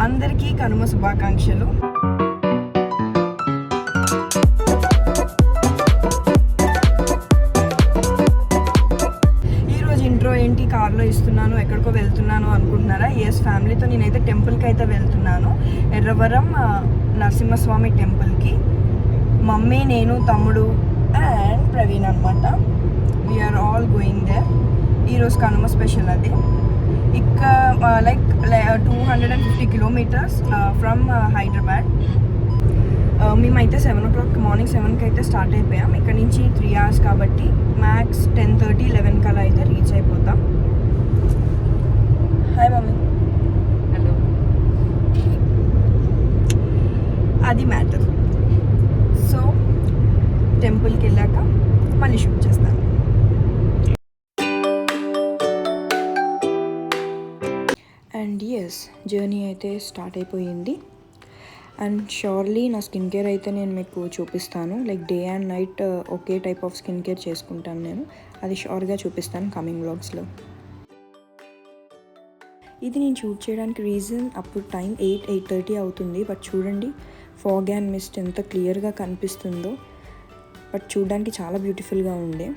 అందరికీ కనుమ శుభాకాంక్షలు. ఈరోజు ఇంట్రో ఏంటి కార్లో ఇస్తున్నాను, ఎక్కడికో వెళ్తున్నాను అనుకుంటున్నారా? ఎస్, ఫ్యామిలీతో నేనైతే టెంపుల్కి అయితే వెళ్తున్నాను, ఎర్రవరం నరసింహస్వామి టెంపుల్కి. మమ్మీ, నేను, తమ్ముడు అండ్ ప్రవీణ్ అనమాట. We are all going there. ఈరోజు కనుమ స్పెషల్ అది. like 250 kilometers from Hyderabad. మేమైతే 7 o'clock మార్నింగ్ 7కి అయితే స్టార్ట్ అయిపోయాం. ఇక్కడ నుంచి 3 hours కాబట్టి మ్యాక్స్ 10:30, 11 కల్లా అయితే రీచ్ అయిపోతాం. Hi mummy. హలో. అది మ్యాటర్. సో టెంపుల్కి వెళ్ళాక మళ్ళీ షూట్ చేస్తాను. అండ్ ఎస్, జర్నీ అయితే స్టార్ట్ అయిపోయింది. అండ్ షూర్లీ నా స్కిన్ కేర్ అయితే నేను మీకు చూపిస్తాను. Like day and night okay type of skin care చేసుకుంటాను నేను. అది షూర్గా చూపిస్తాను కమింగ్ వ్లాగ్స్లో. ఇది నేను షూట్ చేయడానికి రీజన్, అప్పుడు టైం 8:30 అవుతుంది. బట్ చూడండి ఫాగ్ అండ్ మిస్ట్ ఎంత క్లియర్గా కనిపిస్తుందో. బట్ చూడడానికి చాలా బ్యూటిఫుల్గా ఉండే.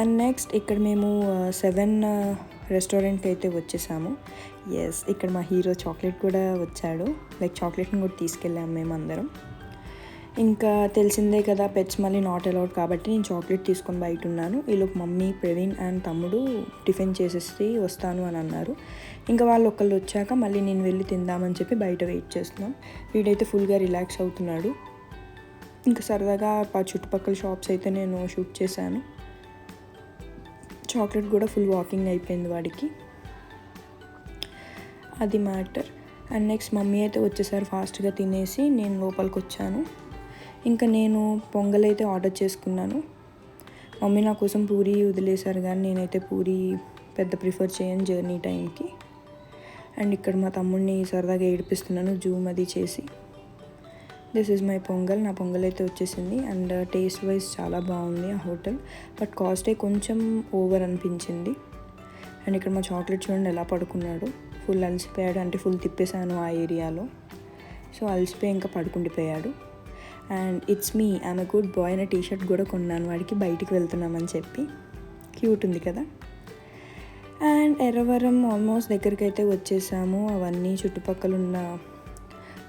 అండ్ నెక్స్ట్ ఇక్కడ మేము 7 రెస్టారెంట్కి అయితే వచ్చేసాము. ఎస్, ఇక్కడ మా హీరో చాక్లెట్ కూడా వచ్చాడు. లైక్ చాక్లెట్ని కూడా తీసుకెళ్ళాము మేము అందరం. ఇంకా తెలిసిందే కదా, పెట్స్ మళ్ళీ నాట్ అలౌడ్ కాబట్టి నేను చాక్లెట్ తీసుకొని బయట ఉన్నాను. ఈలోపు మమ్మీ, ప్రవీణ్ అండ్ తమ్ముడు టిఫిన్ చేసేసి వస్తాను అని అన్నారు. ఇంకా వాళ్ళు ఒకళ్ళు వచ్చాక మళ్ళీ నేను వెళ్ళి తిందామని చెప్పి బయట వెయిట్ చేస్తున్నాం. వీడైతే ఫుల్గా రిలాక్స్ అవుతున్నాడు. ఇంకా సరదాగా చుట్టుపక్కల షాప్స్ అయితే నేను షూట్ చేశాను. చాక్లెట్ కూడా ఫుల్ వాకింగ్ అయిపోయింది వాడికి. అది మ్యాటర్. అండ్ నెక్స్ట్ మమ్మీ అయితే వచ్చేసారి ఫాస్ట్గా తినేసి నేను లోపలికి వచ్చాను. ఇంకా నేను పొంగల్ అయితే ఆర్డర్ చేసుకున్నాను. మమ్మీ నా కోసం పూరి వదిలేశారు, కానీ నేనైతే పూరి పెద్ద ప్రిఫర్ చేయను జర్నీ టైంకి. అండ్ ఇక్కడ మా తమ్ముడిని సరదాగా ఏడిపిస్తున్నాను జూమ్ అది చేసి. This is my pongal. నా పొంగల్ అయితే వచ్చేసింది. అండ్ టేస్ట్ వైజ్ చాలా బాగుంది ఆ హోటల్. బట్ కాస్టే కొంచెం ఓవర్ అనిపించింది. అండ్ ఇక్కడ మా చాక్లెట్ చూడండి ఎలా పడుకున్నాడు. ఫుల్ అలసిపోయాడు, అంటే ఫుల్ తిప్పేశాను ఆ ఏరియాలో. సో అలసిపోయి ఇంకా పడుకుండిపోయాడు. And it's me, I'm a good boy అనే టీషర్ట్ కూడా కొన్నాను వాడికి, బయటికి వెళ్తున్నామని చెప్పి. క్యూట్ ఉంది కదా. అండ్ ఎర్రవరం ఆల్మోస్ట్ దగ్గరికి అయితే వచ్చేసాము. అవన్నీ చుట్టుపక్కల ఉన్న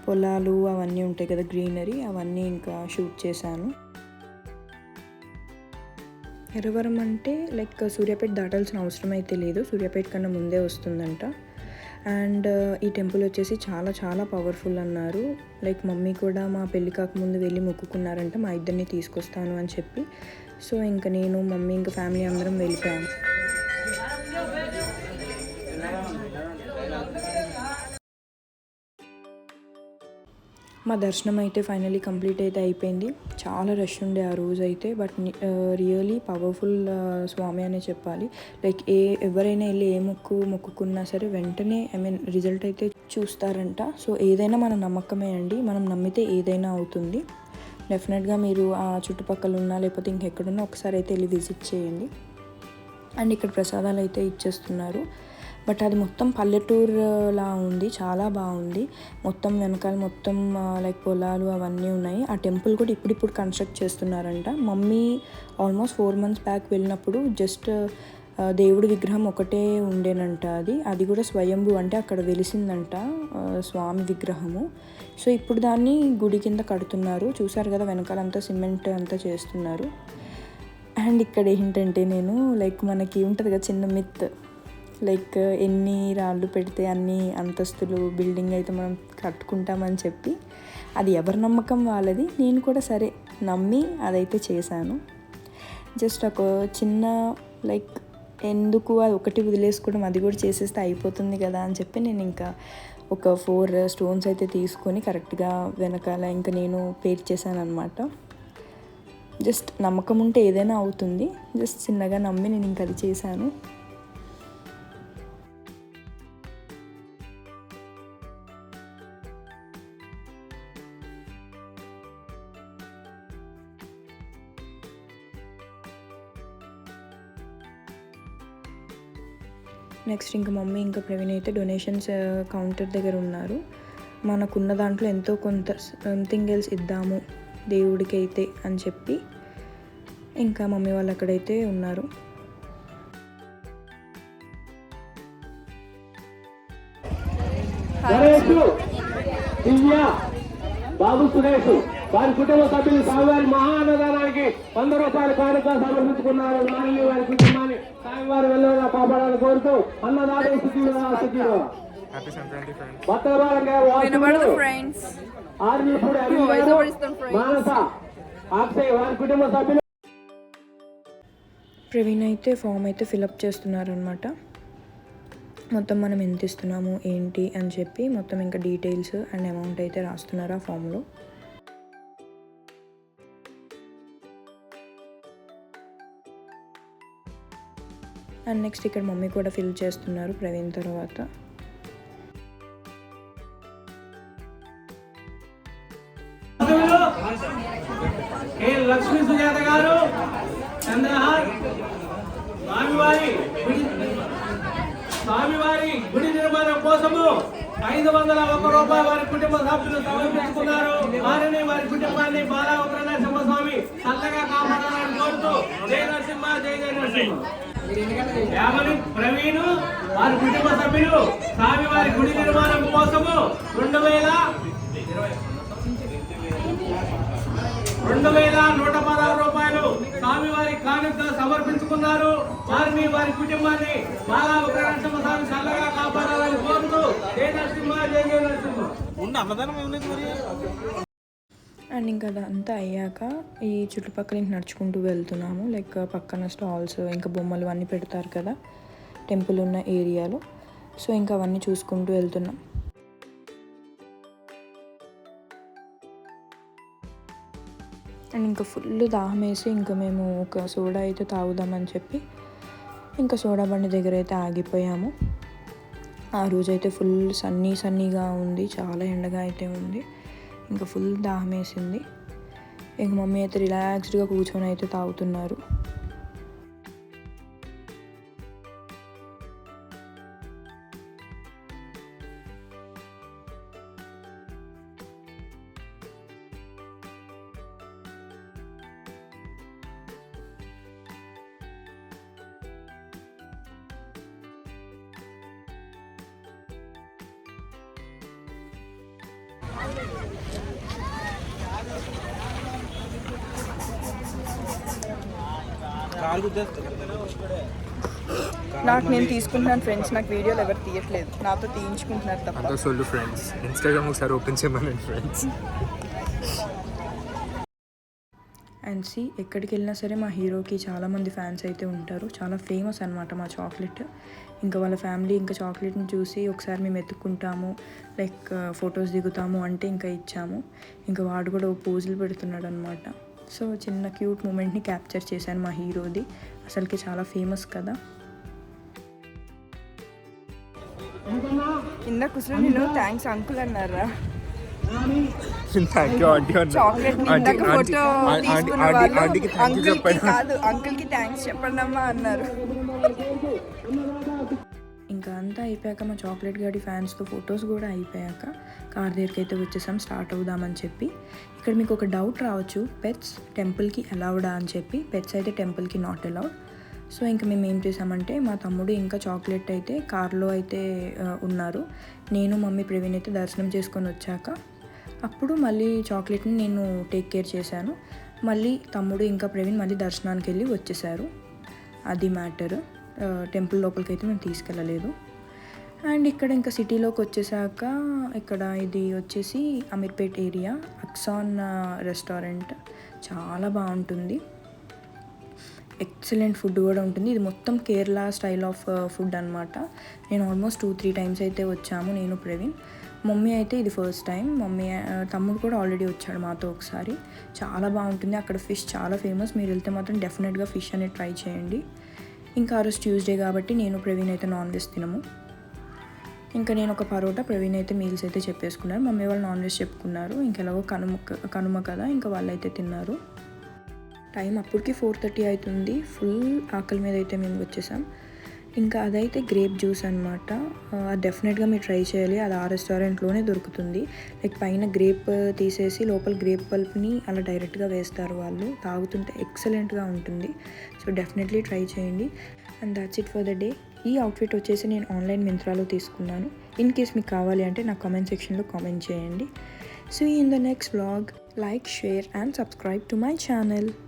పొలాలు అవన్నీ ఉంటాయి కదా, గ్రీనరీ, అవన్నీ ఇంకా షూట్ చేశాను. ఎర్రవరం అంటే లైక్ సూర్యాపేట దాటాల్సిన అవసరం అయితే లేదు, సూర్యాపేట కన్నా ముందే వస్తుందంట. అండ్ ఈ టెంపుల్ వచ్చేసి చాలా చాలా పవర్ఫుల్ అన్నారు. లైక్ మమ్మీ కూడా మా పెళ్ళి కాకముందు వెళ్ళి మొక్కుకున్నారంట మా ఇద్దరిని తీసుకొస్తాను అని చెప్పి. సో ఇంకా నేను, మమ్మీ, ఇంకా ఫ్యామిలీ అందరం వెళ్ళిపోయాము. మా దర్శనం అయితే ఫైనలీ కంప్లీట్ అయితే అయిపోయింది. చాలా రష్ ఉండే ఆ రోజు అయితే. బట్ రియలీ పవర్ఫుల్ స్వామి అనే చెప్పాలి. లైక్ ఎవరైనా వెళ్ళి ఏ మొక్కుకున్నా సరే వెంటనే రిజల్ట్ అయితే చూస్తారంట. సో ఏదైనా మన నమ్మకమే అండి, మనం నమ్మితే ఏదైనా అవుతుంది. డెఫినెట్గా మీరు ఆ చుట్టుపక్కల ఉన్నా లేకపోతే ఇంకెక్కడున్నా ఒకసారి అయితే వెళ్ళి విజిట్ చేయండి. అండ్ ఇక్కడ ప్రసాదాలు అయితే ఇచ్చేస్తున్నారు. బట్ అది మొత్తం పల్లెటూరులా ఉంది, చాలా బాగుంది. మొత్తం వెనకాల మొత్తం లైక్ పొలాలు అవన్నీ ఉన్నాయి. ఆ టెంపుల్ కూడా ఇప్పుడిప్పుడు కన్స్ట్రక్ట్ చేస్తున్నారంట. మమ్మీ ఆల్మోస్ట్ 4 months బ్యాక్ వెళ్ళినప్పుడు జస్ట్ దేవుడి విగ్రహం ఒకటే ఉండేనంట. అది కూడా స్వయంభూ, అంటే అక్కడ వెలిసిందంట స్వామి విగ్రహము. సో ఇప్పుడు దాన్ని గుడి కింద కడుతున్నారు. చూసారు కదా వెనకాలంతా సిమెంట్ అంతా చేస్తున్నారు. అండ్ ఇక్కడ ఏంటంటే నేను లైక్ మనకి ఉంటుంది కదా చిన్న మిత్, లైక్ ఎన్ని రాళ్ళు పెడితే అన్ని అంతస్తులు బిల్డింగ్ అయితే మనం కట్టుకుంటామని చెప్పి. అది ఎవరి నమ్మకం వాళ్ళది. నేను కూడా సరే నమ్మి అదైతే చేశాను. జస్ట్ ఒక చిన్న లైక్ ఎందుకు అది ఒకటి వదిలేసుకోవడం, అది కూడా చేసేస్తే అయిపోతుంది కదా అని చెప్పి నేను ఇంకా ఒక 4 stones అయితే తీసుకొని కరెక్ట్గా వెనకాల ఇంకా నేను పేర్ చేశాను అనమాట. జస్ట్ నమ్మకం ఉంటే ఏదైనా అవుతుంది. జస్ట్ చిన్నగా నమ్మి నేను ఇంకా అది చేశాను. నెక్స్ట్ ఇంకా మమ్మీ ఇంకా ప్రవీణ్ అయితే డొనేషన్స్ కౌంటర్ దగ్గర ఉన్నారు. మనకున్న దాంట్లో ఎంతో కొంత సంథింగ్ ఎల్స్ ఇద్దాము దేవుడికి అయితే అని చెప్పి ఇంకా మమ్మీ వాళ్ళు అక్కడైతే ఉన్నారు. బాబు సురేష్ వారి కుటుంబ సభ్యులు స్వామివారి మహానదానానికి 100 రూపాయల కానుక సమర్పించుకున్నారు. వారిని వారి కుటుంబాన్ని స్వామివారి వెళ్ళగా కాపాడాలని కోరుతూ అన్నదానం మానస అక్షయ్ వారి కుటుంబ సభ్యులు. ప్రవీణ్ అయితే ఫామ్ అయితే ఫిలప్ చేస్తున్నారనమాట. మొత్తం మనం ఎంత ఇస్తున్నాము ఏంటి అని చెప్పి మొత్తం ఇంకా డీటెయిల్స్ అండ్ అమౌంట్ అయితే రాస్తున్నారు ఆ ఫామ్లో. అండ్ నెక్స్ట్ ఇక్కడ మమ్మీ కూడా ఫిల్ చేస్తున్నారు ప్రవీణ్ తర్వాత. లక్ష్మీ సుజాత గారు చంద్రహార్ స్వామివారి గుడి నిర్మాణం కోసము 501 రూపాయలు వారి కుటుంబ సభ్యులు సమర్పించుకున్నారు. వారిని వారి కుటుంబాన్ని బాలా ఉగ్రనరసింహ స్వామి చల్లగా కాపాడాలని కోరుతూ జై నరసింహ జై జై నరసింహ. యామని ప్రవీణ్ వారి కుటుంబ సభ్యులు స్వామివారి గుడి నిర్మాణం కోసము 2,116 రూపాయలు స్వామివారి కానుక సమర్పించుకున్నారు. వారిని వారి కుటుంబాన్ని బాలా ఉగ్రనరసింహ స్వామి చల్లగా కాపాడాలని కోరుతూ జై నరసింహ జై జై నరసింహ. అండ్ ఇంకా అదంతా అయ్యాక ఈ చుట్టుపక్కల ఇంక నడుచుకుంటూ వెళ్తున్నాము. లైక్ పక్కన స్టాల్స్ ఇంకా బొమ్మలు అన్నీ పెడతారు కదా టెంపుల్ ఉన్న ఏరియాలో. సో ఇంకా అవన్నీ చూసుకుంటూ వెళ్తున్నాం. అండ్ ఇంకా ఫుల్ దాహం వేసి ఇంకా మేము ఒక సోడా అయితే తాగుదామని చెప్పి ఇంకా సోడా బండి దగ్గర అయితే ఆగిపోయాము. ఆ రోజైతే ఫుల్ సన్నీగా ఉంది, చాలా ఎండగా అయితే ఉంది. ఇంకా ఫుల్ దాహం వేసింది. ఇంక మమ్మీ అయితే రిలాక్స్డ్గా కూర్చొని అయితే తాగుతున్నారు. నాకు నేను తీసుకుంటున్నాను ఫ్రెండ్స్, నాకు వీడియోలు ఎవరు తీయట్లేదు, నాతో తీయించుకుంటున్నారు తప్ప. సోలు ఫ్రెండ్స్ ఇన్స్టాగ్రామ్ ఒకసారి ఓపెన్ చేయమని ఫ్రెండ్స్. అండ్ సి ఎక్కడికి వెళ్ళినా సరే మా హీరోకి చాలామంది ఫ్యాన్స్ అయితే ఉంటారు. చాలా ఫేమస్ అనమాట మా చాక్లెట్. ఇంకా వాళ్ళ ఫ్యామిలీ ఇంకా చాక్లెట్ని చూసి ఒకసారి మేము ఎత్తుక్కుంటాము, లైక్ ఫొటోస్ దిగుతాము అంటే ఇంకా ఇచ్చాము. ఇంకా వాడు కూడా పోజులు పెడుతున్నాడు అనమాట. సో చిన్న క్యూట్ మూమెంట్ని క్యాప్చర్ చేశాను మా హీరోది. అసలుకి చాలా ఫేమస్ కదా. కింద కూర్చొని నేను థ్యాంక్స్ అంకుల్ అన్నారా. చాక్లెట్ ఫోటో కాదు అంకుల్కి థ్యాంక్స్ చెప్పండి అమ్మా అన్నారు. ఇంకా అంతా అయిపోయాక మా చాక్లెట్ గాడి ఫ్యాన్స్తో ఫొటోస్ కూడా అయిపోయాక కార్ దగ్గరికి అయితే వచ్చేసాం స్టార్ట్ అవుదామని చెప్పి. ఇక్కడ మీకు ఒక డౌట్ రావచ్చు, పెట్స్ టెంపుల్కి అలౌడా అని చెప్పి. పెట్స్ అయితే టెంపుల్కి నాట్ అలౌడ్. సో ఇంకా మేము ఏం చేసామంటే మా తమ్ముడు ఇంకా చాక్లెట్ అయితే కార్లో అయితే ఉన్నారు. నేను మమ్మీ ప్రవీణ్ అయితే దర్శనం చేసుకొని వచ్చాక అప్పుడు మళ్ళీ చాక్లెట్ని నేను టేక్ కేర్ చేశాను. మళ్ళీ తమ్ముడు ఇంకా ప్రవీణ్ మళ్ళీ దర్శనానికి వెళ్ళి వచ్చేసారు. అది మ్యాటర్. టెంపుల్ లోపలికి అయితే మేము తీసుకెళ్ళలేదు. అండ్ ఇక్కడ ఇంకా సిటీలోకి వచ్చేసాక ఇక్కడ ఇది వచ్చేసి అమీర్పేట్ ఏరియా అక్సాన్ రెస్టారెంట్. చాలా బాగుంటుంది, ఎక్సలెంట్ ఫుడ్ కూడా ఉంటుంది. ఇది మొత్తం కేరళ స్టైల్ ఆఫ్ ఫుడ్ అనమాట. నేను ఆల్మోస్ట్ 2-3 టైమ్స్ అయితే వచ్చాము, నేను ప్రవీణ్. మమ్మీ అయితే ఇది ఫస్ట్ టైం. తమ్ముడు కూడా ఆల్రెడీ వచ్చాడు మాతో ఒకసారి. చాలా బాగుంటుంది. అక్కడ ఫిష్ చాలా ఫేమస్. మీరు వెళ్తే మాత్రం డెఫినెట్గా ఫిష్ అనేది ట్రై చేయండి. ఇంకా ఆ రోజు ట్యూస్డే కాబట్టి నేను ప్రవీణ్ అయితే నాన్ వెజ్ తినము. ఇంకా నేను ఒక పరోటా, ప్రవీణ్ అయితే మీల్స్ అయితే చెప్పేసుకున్నారు. మమ్మీ వాళ్ళు నాన్ వెజ్ చెప్పుకున్నారు. ఇంకెలాగో కనుమ కదా ఇంకా వాళ్ళు అయితే తిన్నారు. టైం అప్పటికి 4:30 అవుతుంది. ఫుల్ ఆకలి మీద అయితే మేము వచ్చేసాం. ఇంకా అదైతే గ్రేప్ జ్యూస్ అనమాట. అది డెఫినెట్గా మీరు ట్రై చేయాలి. అది ఆ రెస్టారెంట్లోనే దొరుకుతుంది. లైక్ పైన గ్రేప్ తీసేసి లోపల గ్రేప్ పల్ప్ని అలా డైరెక్ట్గా వేస్తారు వాళ్ళు. తాగుతుంటే ఎక్సలెంట్గా ఉంటుంది. సో డెఫినెట్లీ ట్రై చేయండి. And that's it for the day. ఈ అవుట్ఫిట్ వచ్చేసి నేను ఆన్లైన్ మింత్రాలో తీసుకున్నాను. ఇన్ కేస్ మీకు కావాలి అంటే నా కామెంట్ సెక్షన్లో కామెంట్ చేయండి. See you in the next vlog. Like, share and subscribe to my channel.